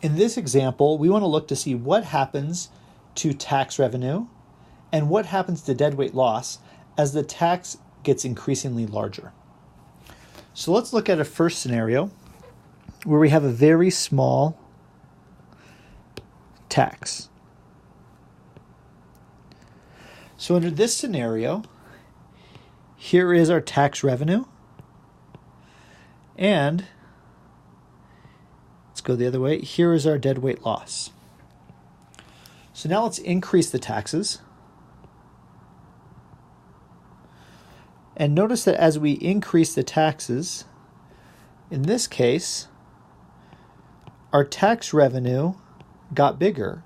in this example, we want to look to see what happens to tax revenue and what happens to deadweight loss as the tax gets increasingly larger. So let's look at a first scenario where we have a very small tax. So under this scenario, here is our tax revenue, and let's go the other way. Here is our deadweight loss. So now let's increase the taxes. And notice that as we increase the taxes, in this case, our tax revenue got bigger,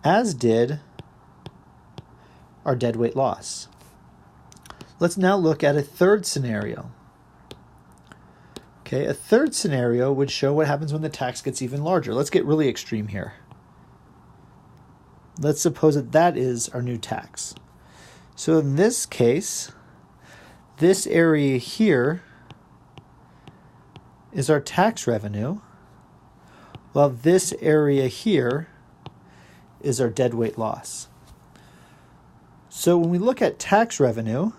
as did our deadweight loss. Let's now look at a third scenario. Okay, a third scenario would show what happens when the tax gets even larger. Let's get really extreme here. Let's suppose that that is our new tax. So in this case, this area here is our tax revenue, while this area here is our deadweight loss. So when we look at tax revenue,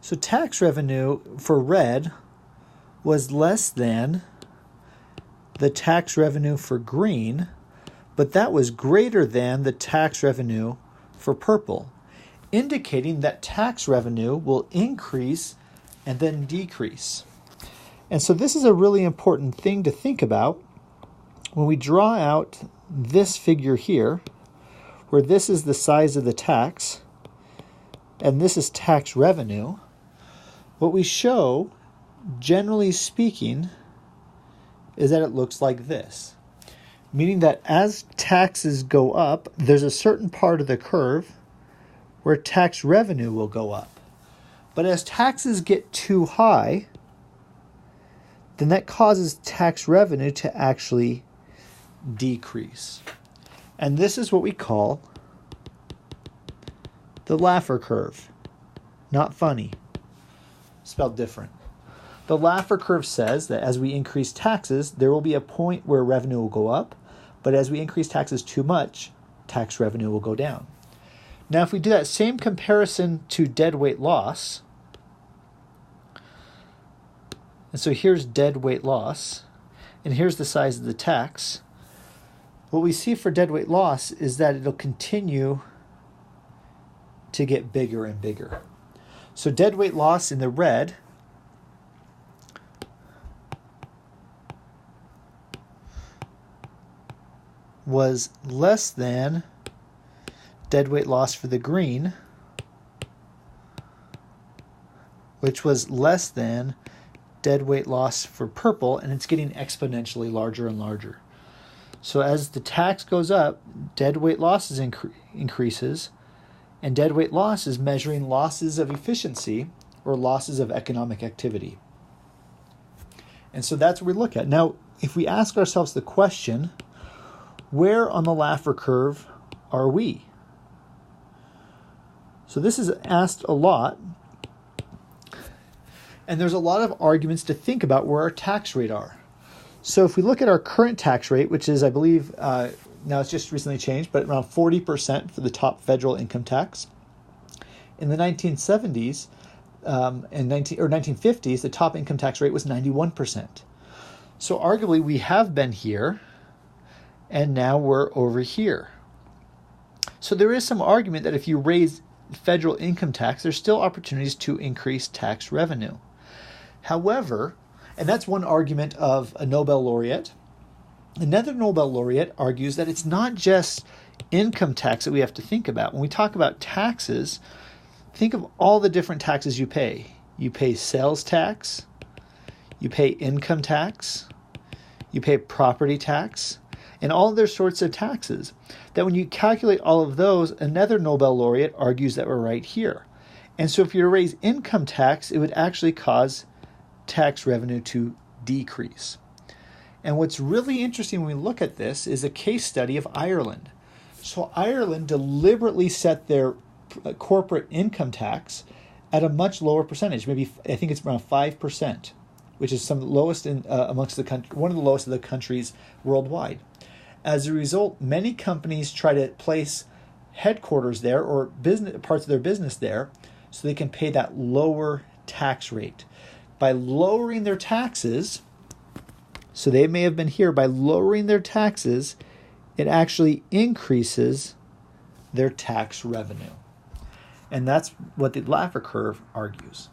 so tax revenue for red was less than the tax revenue for green, but that was greater than the tax revenue for purple, indicating that tax revenue will increase and then decrease. And so this is a really important thing to think about when we draw out this figure here, where this is the size of the tax, and this is tax revenue. What we show, generally speaking, is that it looks like this, meaning that as taxes go up, there's a certain part of the curve where tax revenue will go up. But as taxes get too high, then that causes tax revenue to actually decrease. And this is what we call the Laffer curve. Not funny. Spelled different. The Laffer curve says that as we increase taxes, there will be a point where revenue will go up, but as we increase taxes too much, tax revenue will go down. Now, if we do that same comparison to deadweight loss, and so here's deadweight loss, and here's the size of the tax, what we see for deadweight loss is that it'll continue to get bigger and bigger. So deadweight loss in the red was less than deadweight loss for the green, which was less than deadweight loss for purple, and it's getting exponentially larger and larger. So as the tax goes up, deadweight losses increases, and deadweight loss is measuring losses of efficiency or losses of economic activity. And so that's what we look at. Now, if we ask ourselves the question, where on the Laffer curve are we? So this is asked a lot, and there's a lot of arguments to think about where our tax rate are. So if we look at our current tax rate, which is, I believe, now it's just recently changed, but around 40% for the top federal income tax. In the 1970s and 1950s, the top income tax rate was 91%. So arguably we have been here, and now we're over here. So there is some argument that if you raise federal income tax, there's still opportunities to increase tax revenue. However, and that's one argument of a Nobel laureate. Another Nobel laureate argues that it's not just income tax that we have to think about. When we talk about taxes, think of all the different taxes you pay. You pay sales tax, you pay income tax, you pay property tax, and all other sorts of taxes. That when you calculate all of those, another Nobel laureate argues that we're right here. And so if you raise income tax, it would actually cause tax revenue to decrease. And what's really interesting when we look at this is a case study of Ireland. So Ireland deliberately set their corporate income tax at a much lower percentage. Maybe I think it's around 5%, which is some lowest in amongst the country, one of the lowest of the countries worldwide. As a result, many companies try to place headquarters there or business parts of their business there so they can pay that lower tax rate. By lowering their taxes, so they may have been here, by lowering their taxes, it actually increases their tax revenue. And that's what the Laffer curve argues.